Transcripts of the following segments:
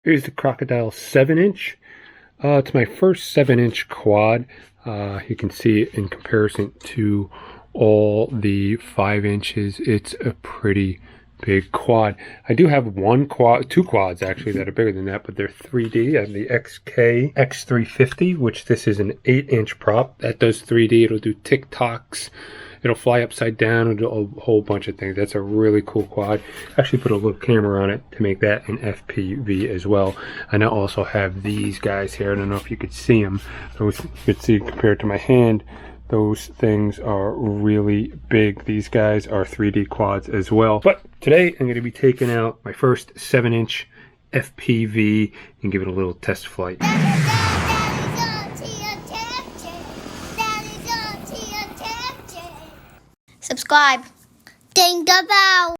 Here's the Crocodile 7-inch. It's my first 7-inch quad. You can see it in comparison to all the 5 inches. It's a pretty big quad. I do have two quads actually that are bigger than that, but they're 3D. I have the XK X350, which this is an 8-inch prop that does 3D. It'll do TikToks. It'll fly upside down and do a whole bunch of things. That's a really cool quad. Actually put a little camera on it to make that an FPV as well. And I also have these guys here. I don't know if you could see them. Those, you could see compared to my hand, those things are really big. These guys are 3D quads as well. But today I'm going to be taking out my first 7-inch FPV and give it a little test flight. Subscribe. Ding the bell.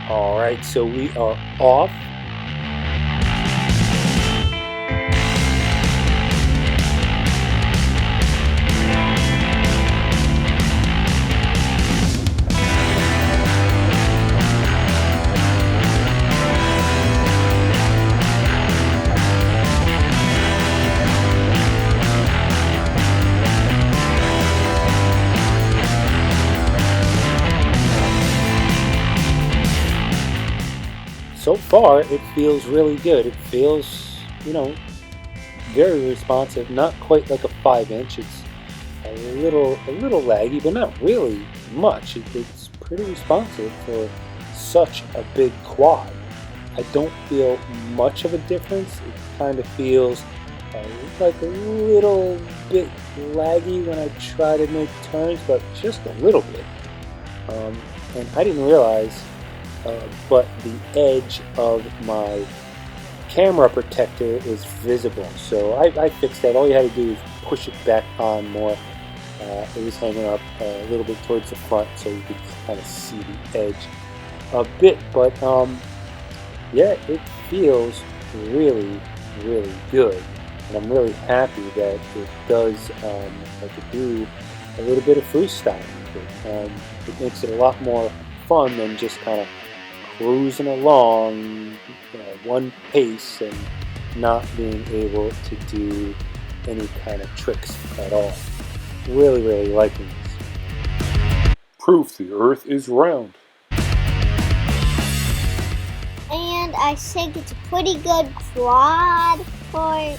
Alright, so we are off. So far, it feels really good. It feels, very responsive. Not quite like a 5-inch. It's a little laggy, but not really much. It's pretty responsive for such a big quad. I don't feel much of a difference. It kind of feels like a little bit laggy when I try to make turns, but just a little bit. And I didn't realize but the edge of my camera protector is visible, so I fixed that. All you had to do is push it back on more. It was hanging up a little bit towards the front, so you could kind of see the edge a bit, but yeah, it feels really good, and I'm really happy that it does I could do a little bit of freestyle. It makes it a lot more fun than just kind of cruising along one pace and not being able to do any kind of tricks at all. Really liking this. Proof the earth is round. And I think it's a pretty good quad for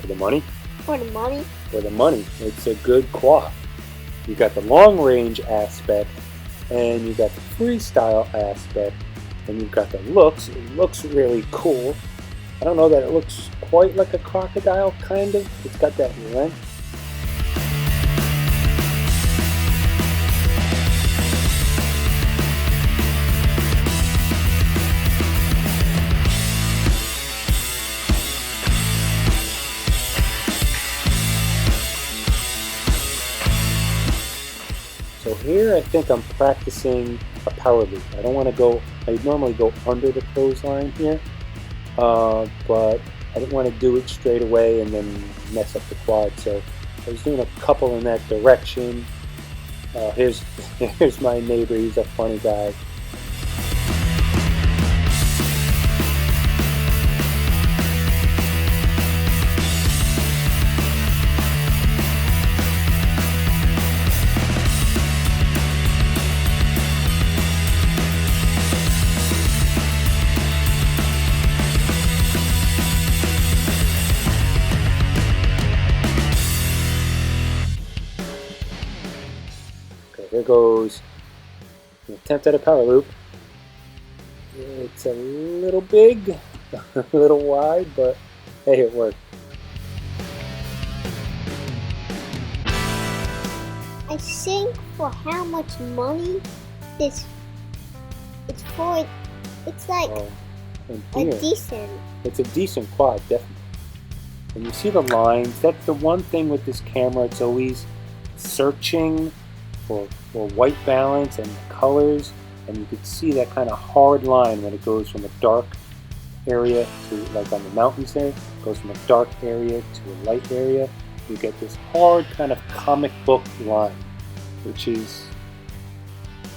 the money? For the money. For the money. It's a good quad. You got the long range aspect, and you got the freestyle aspect, and you've got the looks. It looks really cool. I don't know that it looks quite like a crocodile, kind of. It's got that length. So here I think I'm practicing a power loop. I don't want to go, I normally go under the clothesline here, but I didn't want to do it straight away and then mess up the quad. So I was doing a couple in that direction. Here's my neighbor, he's a funny guy. There goes an attempt at a power loop. It's a little big, a little wide, but hey, it worked. I think for how much money this it's for, it's like a decent. It's a decent quad, definitely. And you see the lines. That's the one thing with this camera. It's always searching for white balance and the colors, and you could see that kind of hard line when it goes from a dark area to, like on the mountains there, goes from a dark area to a light area. You get this hard kind of comic book line, which is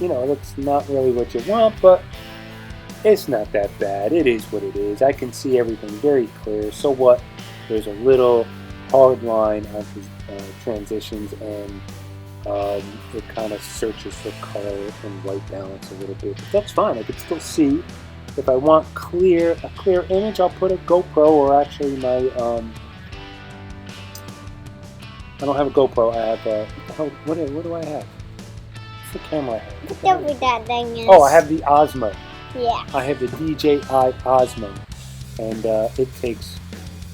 you know, that's not really what you want, but it's not that bad. It is what it is. I can see everything very clear. So what? There's a little hard line on his transitions, and it kind of searches for color and white balance a little bit. But that's fine. I can still see. If I want a clear image, I'll put a GoPro, or actually my I don't have a GoPro. I have a what do I have? What's the camera I have? Whatever that thing is. Oh, I have the Osmo. Yeah. I have the DJI Osmo, and it takes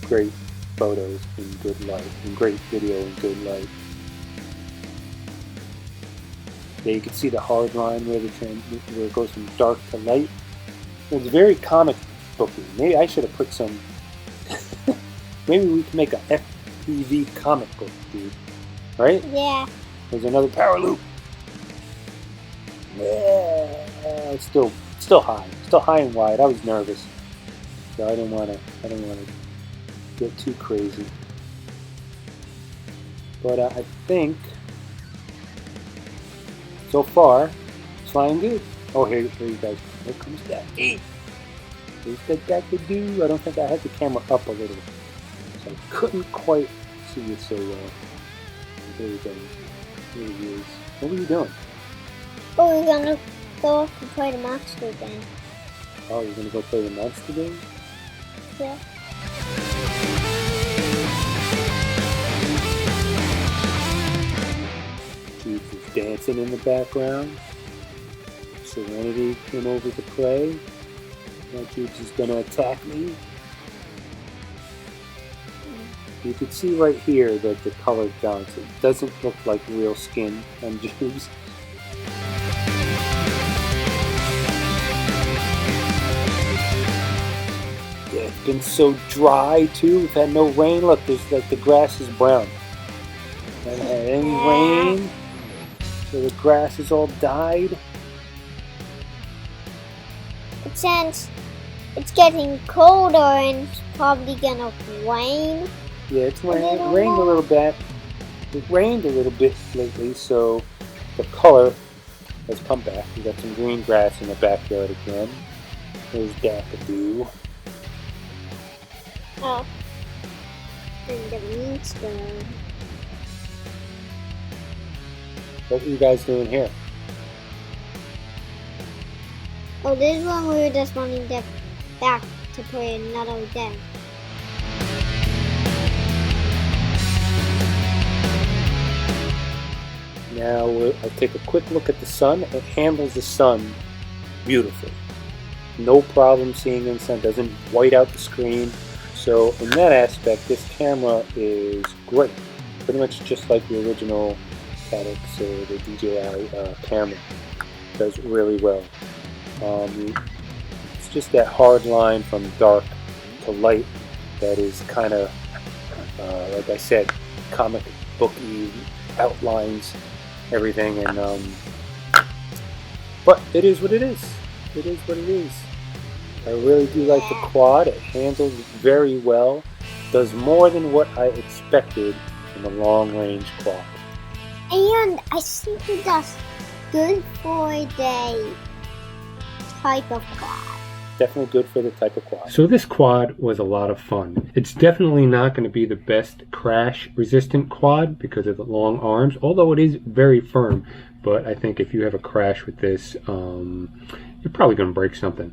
great photos in good light, and great video in good light. Yeah, you can see the hard line where it goes from dark to light. It's very comic booky. Maybe I should have put some. Maybe we can make a FPV comic book, dude. Right? Yeah. There's another power loop. Yeah, it's still high and wide. I was nervous, so I didn't want to get too crazy. But I think so far it's flying good. Oh, here you guys. Here comes that. Here's the Dakadoo. I don't think I had the camera up a little, so I couldn't quite see it so well. There you go. Here he is. What were you doing? Oh, we're gonna go off and play the monster game. Oh, you're gonna go play the monster game? Yeah. Jeeves is dancing in the background. Serenity came over to play. Now Jeeves is gonna attack me. You can see right here that the color balance, it doesn't look like real skin on Jeeves. Yeah, it's been so dry too. We've had no rain. Look, there's like the grass is brown. Haven't had any rain, so the grass is all dyed. But since it's getting colder and it's probably gonna rain. Yeah, it's rained a little bit. It rained a little bit lately, so the color has come back. We got some green grass in the backyard again. There's Dakadoo. Oh. And the monster. What are you guys doing here? Oh, this one we were just running back to play another game. Now I'll take a quick look at the sun. It handles the sun beautifully. No problem seeing in the sun. Doesn't white out the screen. So in that aspect, this camera is great. Pretty much just like the original Caddx or the DJI camera. Does really well. It's just that hard line from dark to light that is kind of, like I said, comic booky outlines everything, and but it is what it is. It is what it is. I really do like the quad. It handles very well. Does more than what I expected in a long-range quad. And I think it does good for the type of quad. Definitely good for the type of quad. So this quad was a lot of fun. It's definitely not going to be the best crash resistant quad because of the long arms, although it is very firm. But I think if you have a crash with this, you're probably going to break something.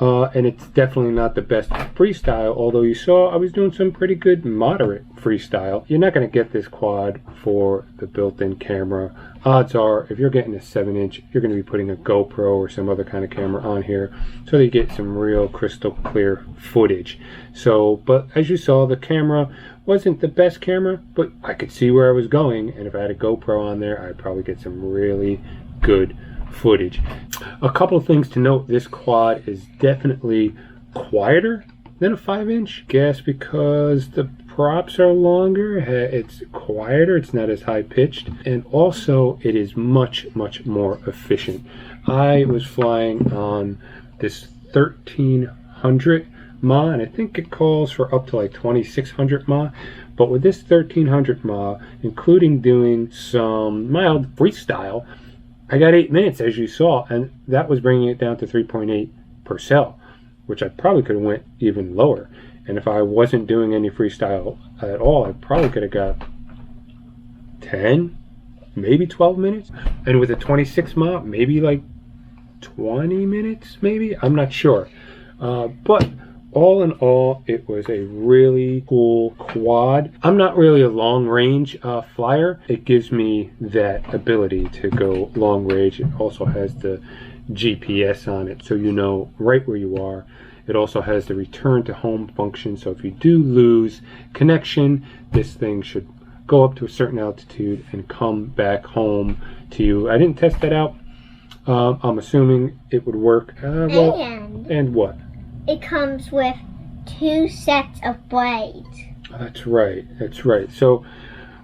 And it's definitely not the best freestyle, although you saw I was doing some pretty good moderate freestyle. You're not going to get this quad for the built-in camera. Odds are, if you're getting a 7-inch, you're going to be putting a GoPro or some other kind of camera on here so that you get some real crystal clear footage. So, but as you saw, the camera wasn't the best camera, but I could see where I was going, and if I had a GoPro on there, I'd probably get some really good footage. A couple of things to note: this quad is definitely quieter than a 5-inch. Guess because the props are longer, it's quieter, it's not as high pitched, and also it is much more efficient. I was flying on this 1300 mAh, and I think it calls for up to like 2600 mAh, but with this 1300 mAh, including doing some mild freestyle, I got 8 minutes, as you saw, and that was bringing it down to 3.8 per cell, which I probably could have went even lower. And if I wasn't doing any freestyle at all, I probably could have got 10, maybe 12 minutes. And with a 26 mile, maybe like 20 minutes, maybe? I'm not sure. But all in all, it was a really cool quad. I'm not really a long range flyer. It gives me that ability to go long range. It also has the GPS on it, so you know right where you are. It also has the return to home function, so if you do lose connection, this thing should go up to a certain altitude and come back home to you. I didn't test that out. I'm assuming it would work. And what? It comes with 2 sets of blades. That's right. That's right. So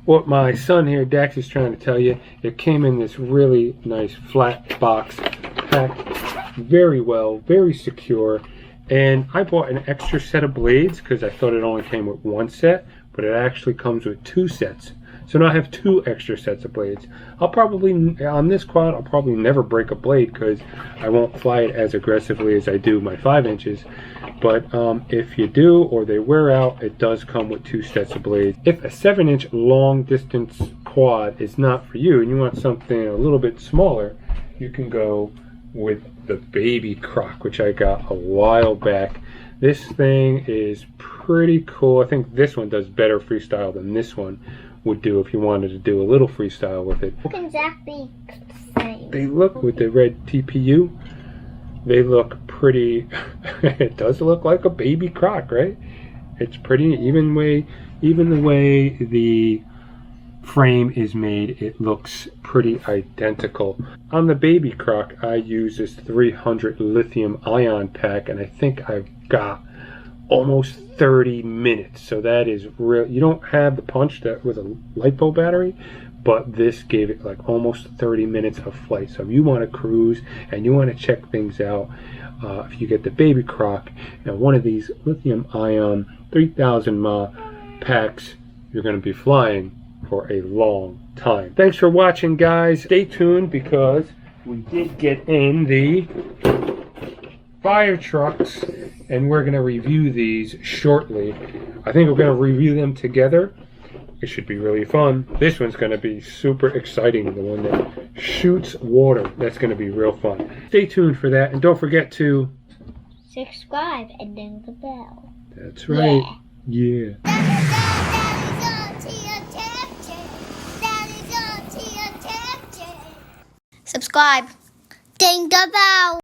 what my son here, Dax, is trying to tell you, it came in this really nice flat box, packed very well, very secure. And I bought an extra set of blades because I thought it only came with 1 set, but it actually comes with 2 sets. So now I have 2 extra sets of blades. I'll probably, on this quad, I'll probably never break a blade because I won't fly it as aggressively as I do my 5 inches. But if you do, or they wear out, it does come with 2 sets of blades. If a 7-inch long distance quad is not for you and you want something a little bit smaller, you can go with the Baby Croc, which I got a while back. This thing is pretty cool. I think this one does better freestyle than this one would do if you wanted to do a little freestyle with it. Look exactly the same. They look, with the red TPU, they look pretty. It does look like a Baby Croc, right? It's pretty, even the way the frame is made, it looks pretty identical. On the Baby Croc, I use this 300 lithium ion pack, and I think I've got almost 30 minutes. So that is real. You don't have the punch that with a LiPo battery, but this gave it like almost 30 minutes of flight. So if you want to cruise and you want to check things out, if you get the Baby Croc and one of these lithium ion 3000 mAh packs, you're going to be flying for a long time. Thanks for watching, guys. Stay tuned because we did get in the fire trucks and we're going to review these shortly. I think we're going to review them together. It should be really fun. This one's going to be super exciting, the one that shoots water. That's going to be real fun. Stay tuned for that, and don't forget to subscribe and ring the bell. That's right. Yeah. Subscribe. Ding the bell.